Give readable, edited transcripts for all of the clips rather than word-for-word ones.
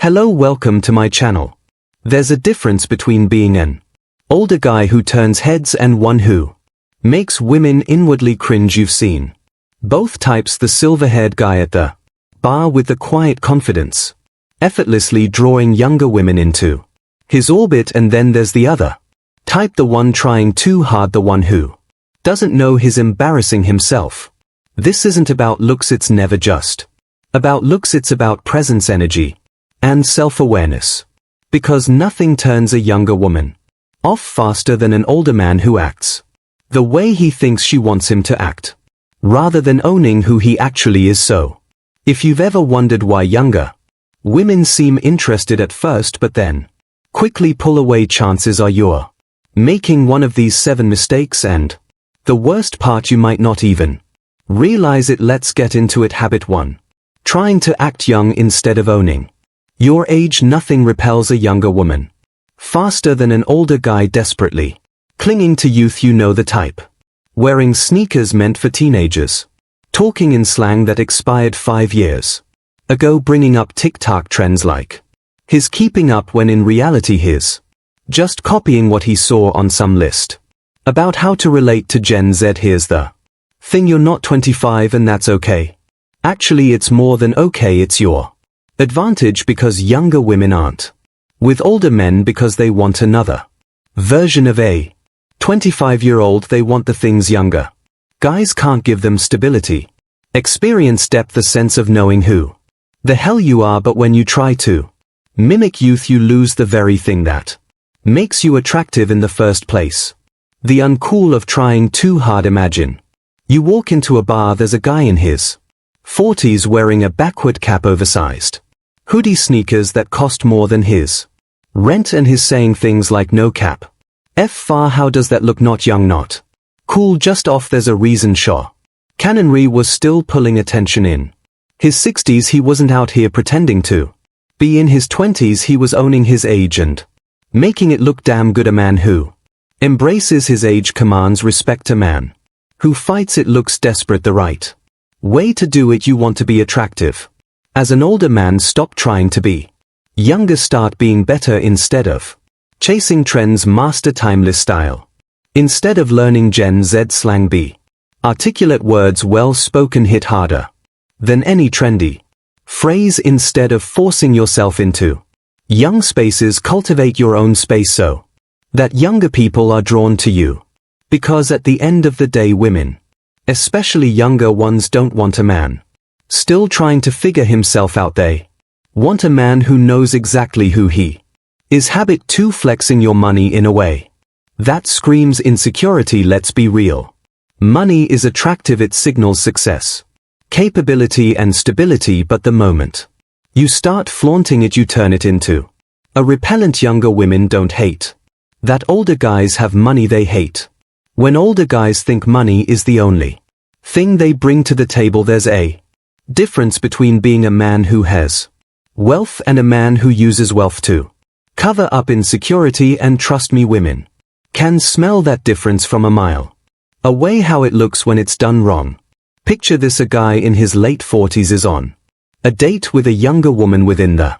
Hello, welcome to my channel. There's a difference between being an older guy who turns heads and one who makes women inwardly cringe. You've seen both types: the silver-haired guy at the bar with the quiet confidence, effortlessly drawing younger women into his orbit, and then there's the other type, the one trying too hard, the one who doesn't know he's embarrassing himself. This isn't about looks, it's never just about looks, it's about presence, energy, and self-awareness. Because nothing turns a younger woman off faster than an older man who acts the way he thinks she wants him to act, rather than owning who he actually is. So, if you've ever wondered why younger women seem interested at first but then quickly pull away, chances are you're making one of these 7 mistakes, and the worst part, you might not even realize it. Let's get into it. Habit 1. Trying to act young instead of owning your age. Nothing repels a younger woman faster than an older guy desperately clinging to youth. You know the type. Wearing sneakers meant for teenagers, talking in slang that expired 5 years ago, bringing up TikTok trends like his, keeping up when in reality his just copying what he saw on some list about how to relate to Gen Z. Here's the thing: you're not 25 and that's okay. Actually, it's more than okay, it's your advantage, because younger women aren't with older men because they want another version of a 25-year-old. They want the things younger guys can't give them: stability, experience, depth, the sense of knowing who the hell you are. But when you try to mimic youth, you lose the very thing that makes you attractive in the first place. The uncool of trying too hard. Imagine you walk into a bar, there's a guy in his 40s wearing a backward cap, oversized hoodie, sneakers that cost more than his rent, and he's saying things like no cap, F far, how does that look? Not young, not cool, just off. There's a reason Shaw Canonry was still pulling attention in his 60s. He wasn't out here pretending to be in his 20s. He was owning his age and making it look damn good. A man who embraces his age commands respect. A man who fights it looks desperate. The right way to do it. You want to be attractive as an older man, stop trying to be younger, start being better. Instead of chasing trends, master timeless style. Instead of learning Gen Z slang, be articulate words, well spoken, hit harder than any trendy phrase. Instead of forcing yourself into young spaces, cultivate your own space so that younger people are drawn to you. Because at the end of the day, women, especially younger ones, don't want a man still trying to figure himself out. They want a man who knows exactly who he is. Habit 2. Flexing your money in a way that screams insecurity. Let's be real. Money is attractive. It signals success, capability, and stability. But the moment you start flaunting it, you turn it into a repellent. Younger women don't hate that older guys have money. They hate when older guys think money is the only thing they bring to the table. There's a difference between being a man who has wealth and a man who uses wealth to cover up insecurity, and trust me, women can smell that difference from a mile away. How it looks when it's done wrong. Picture this: a guy in his late 40s is on a date with a younger woman. Within the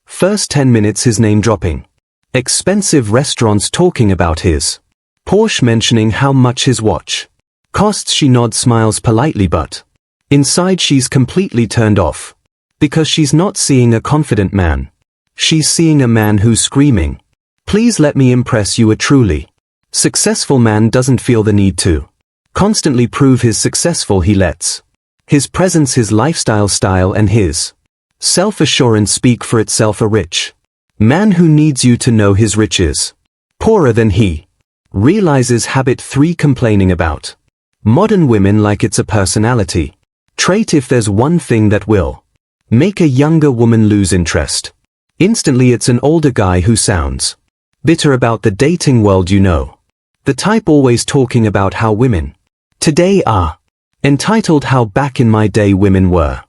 first 10 minutes, his name dropping expensive restaurants, talking about his Porsche, mentioning how much his watch costs. She nods, smiles politely, but inside she's completely turned off, because she's not seeing a confident man. She's seeing a man who's screaming, "Please let me impress you." A truly successful man doesn't feel the need to constantly prove he's successful. He lets his presence, his lifestyle, style, and his self-assurance speak for itself. A rich man who needs you to know his rich is poorer than he realizes. Habit 3. Complaining about modern women like it's a personality trait. If there's one thing that will make a younger woman lose interest instantly, it's an older guy who sounds bitter about the dating world. You know the type, always talking about how women today are entitled, how back in my day women were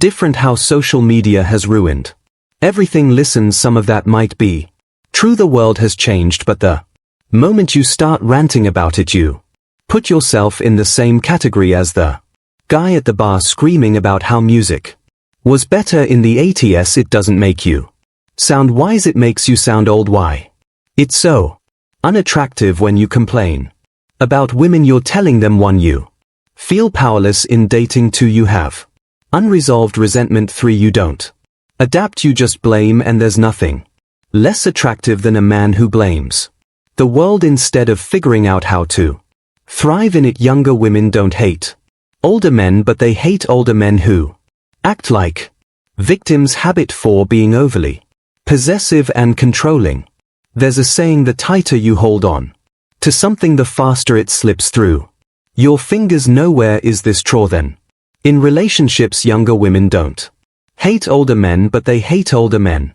different, how social media has ruined everything. Listen, some of that might be true. The world has changed, but the moment you start ranting about it, you put yourself in the same category as the guy at the bar screaming about how music was better in the 80s. It doesn't make you Sound wise, it makes you sound old. Why? It's so unattractive when you complain about women you're telling them. 1. You feel powerless in dating. 2. You have unresolved resentment. 3. You don't adapt, you just blame, and there's nothing less attractive than a man who blames the world instead of figuring out how to thrive in it. Younger women don't hate older men, but they hate older men who act like victims. Habit 4. Being overly possessive and controlling. There's a saying, the tighter you hold on to something, the faster it slips through your fingers. Nowhere is this true then in relationships. Younger women don't hate older men, but they hate older men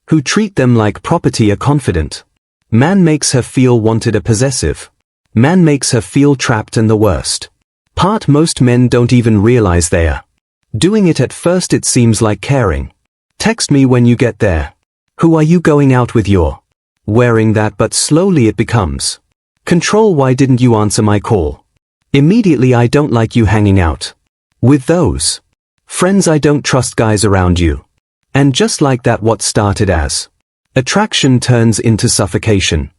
who treat them like property. A confident man makes her feel wanted. A possessive man makes her feel trapped. And the worst part, most men don't even realize they're doing it. At first it seems like caring. Text me when you get there. Who are you going out with? You're wearing that. But slowly it becomes control. Why didn't you answer my call immediately? I don't like you hanging out with those friends. I don't trust guys around you. And just like that, what started as attraction turns into suffocation.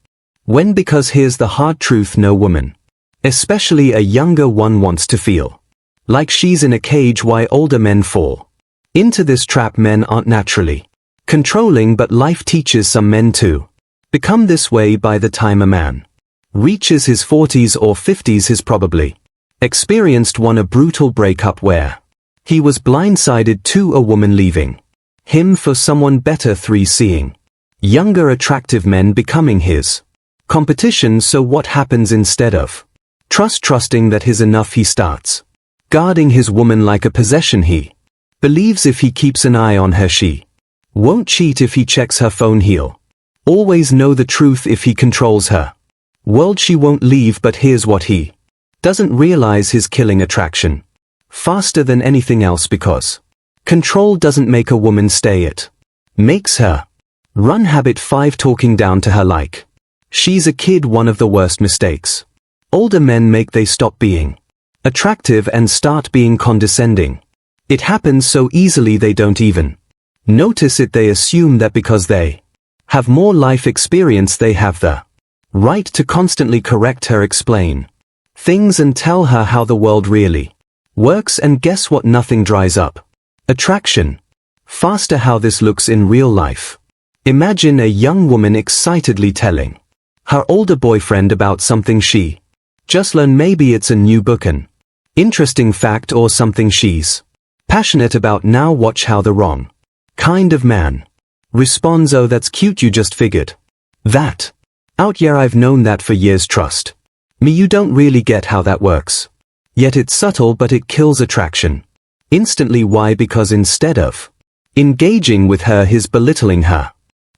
When? Because here's the hard truth, no woman, especially a younger one, wants to feel like she's in a cage. Why? Older men fall into this trap. Men aren't naturally controlling, but life teaches some men to become this way. By the time a man reaches his 40s or 50s, he's probably experienced 1. A brutal breakup where he was blindsided. 2. A woman leaving him for someone better. 3. Seeing younger attractive men becoming his competition. So what happens? Instead of trusting that he's enough, he starts guarding his woman like a possession. He believes if he keeps an eye on her, she won't cheat. If he checks her phone, he'll always know the truth. If he controls her world, she won't leave. But here's what he doesn't realize, he's killing attraction faster than anything else, because control doesn't make a woman stay, it makes her run. Habit 5. Talking down to her like she's a kid. One of the worst mistakes older men make, they stop being attractive and start being condescending. It happens so easily they don't even notice it. They assume that because they have more life experience, they have the right to constantly correct her, explain things, and tell her how the world really works. And guess what? Nothing dries up attraction faster. How this looks in real life. Imagine a young woman excitedly telling her older boyfriend about something she just learned. Maybe it's a new book, an interesting fact, or something she's passionate about. Now watch how the wrong kind of man responds. Oh, that's cute, you just figured that out. Yeah, I've known that for years. Trust me, you don't really get how that works. Yet it's subtle, but it kills attraction instantly. Why? Because instead of engaging with her, he's belittling her.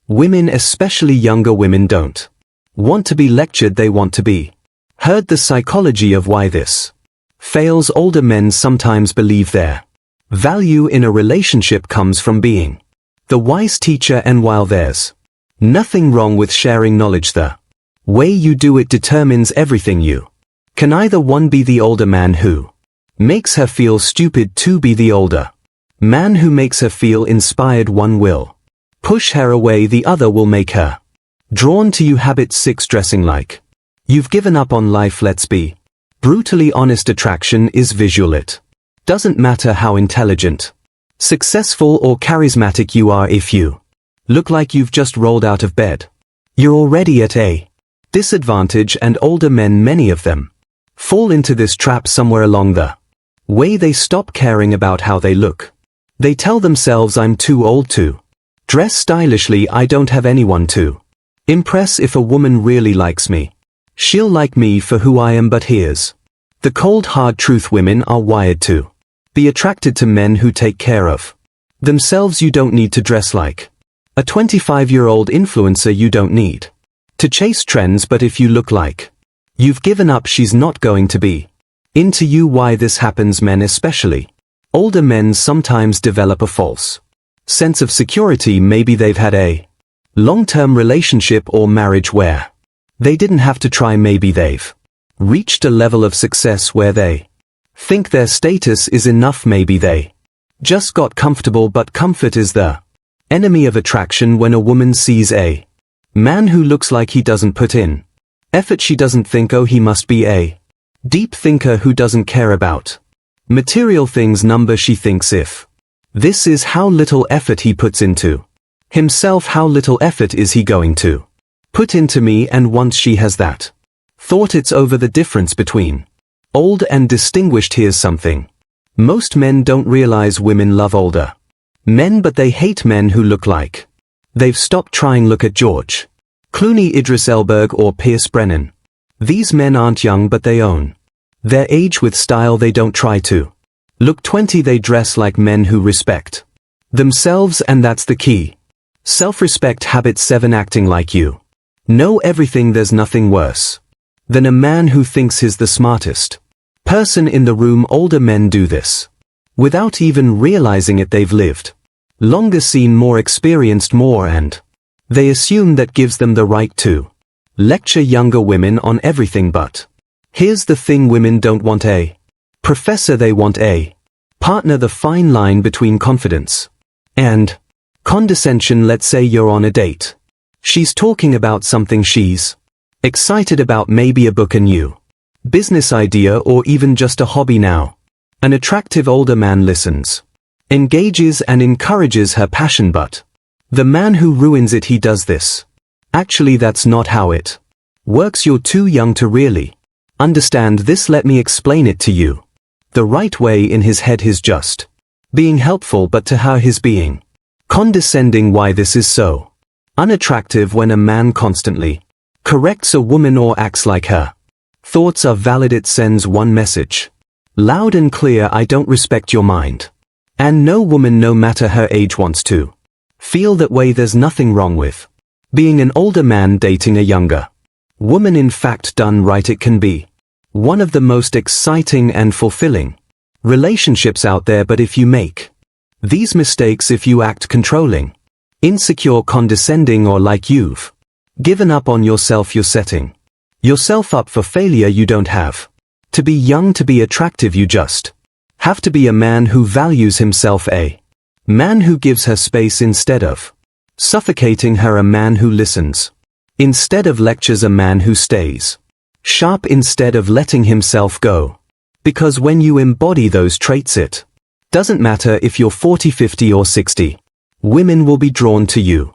Women, especially younger women, don't want to be lectured, they want to be heard. The psychology of why this fails. Older men sometimes believe their value in a relationship comes from being the wise teacher, and while there's nothing wrong with sharing knowledge, the way you do it determines everything. You can either 1. Be the older man who makes her feel stupid. 2. Be the older man who makes her feel inspired. One will push her away, the other will make her drawn to you. Habit 6. Dressing like you've given up on life. Let's be brutally honest, attraction is visual. It doesn't matter how intelligent, successful, or charismatic you are. If you look like you've just rolled out of bed, you're already at a disadvantage. And older men, many of them, fall into this trap. Somewhere along the way they stop caring about how they look. They tell themselves, I'm too old to dress stylishly, I don't have anyone to impress. If a woman really likes me, she'll like me for who I am. But here's the cold hard truth, women are wired to be attracted to men who take care of themselves. You don't need to dress like a 25-year-old influencer. You don't need to chase trends. But if you look like you've given up, she's not going to be into you. Why this happens? Men, especially older men, sometimes develop a false sense of security. Maybe they've had a long-term relationship or marriage where they didn't have to try. Maybe they've reached a level of success where they think their status is enough. Maybe they just got comfortable, but comfort is the Enemy of attraction when a woman sees a man who looks like he doesn't put in effort. She doesn't think, oh, he must be a deep thinker who doesn't care about material things. Number, she thinks, if this is how little effort he puts into himself, how little effort is he going to put into me? And once she has that thought, it's over. The difference between old and distinguished. Here's something most men don't realize: women love older men, but they hate men who look like they've stopped trying. Look at George Clooney, Idris Elba, or Pierce Brennan. These men aren't young, but they own their age with style. They don't try to look 20. They dress like men who respect themselves, and that's the key. Self-respect. Habit 7. Acting like you know everything. There's nothing worse than a man who thinks he's the smartest person in the room. Older men do this without even realizing it. They've lived longer, seen more, experienced more, and they assume that gives them the right to lecture younger women on everything. But here's the thing: women don't want a professor, they want a partner. The fine line between confidence and condescension. Let's say you're on a date. She's talking about something she's excited about, maybe a book, a new business idea, or even just a hobby. Now, an attractive older man listens, engages, and encourages her passion. But the man who ruins it, he does this. Actually, that's not how it works. You're too young to really understand this. Let me explain it to you the right way. In his head, he's just being helpful, but to her, he's being condescending. Why this is so unattractive: when a man constantly corrects a woman or acts like her thoughts are valid, it sends one message loud and clear: I don't respect your mind. And no woman, no matter her age, wants to feel that way. There's nothing wrong with being an older man dating a younger woman. In fact, done right, it can be one of the most exciting and fulfilling relationships out there. But if you make these mistakes, if you act controlling, insecure, condescending, or like you've given up on yourself, you're setting yourself up for failure. You don't have to be young to be attractive. You just have to be a man who values himself, a man who gives her space instead of suffocating her, a man who listens instead of lectures, a man who stays sharp instead of letting himself go. Because when you embody those traits, it doesn't matter if you're 40, 50, or 60. Women will be drawn to you.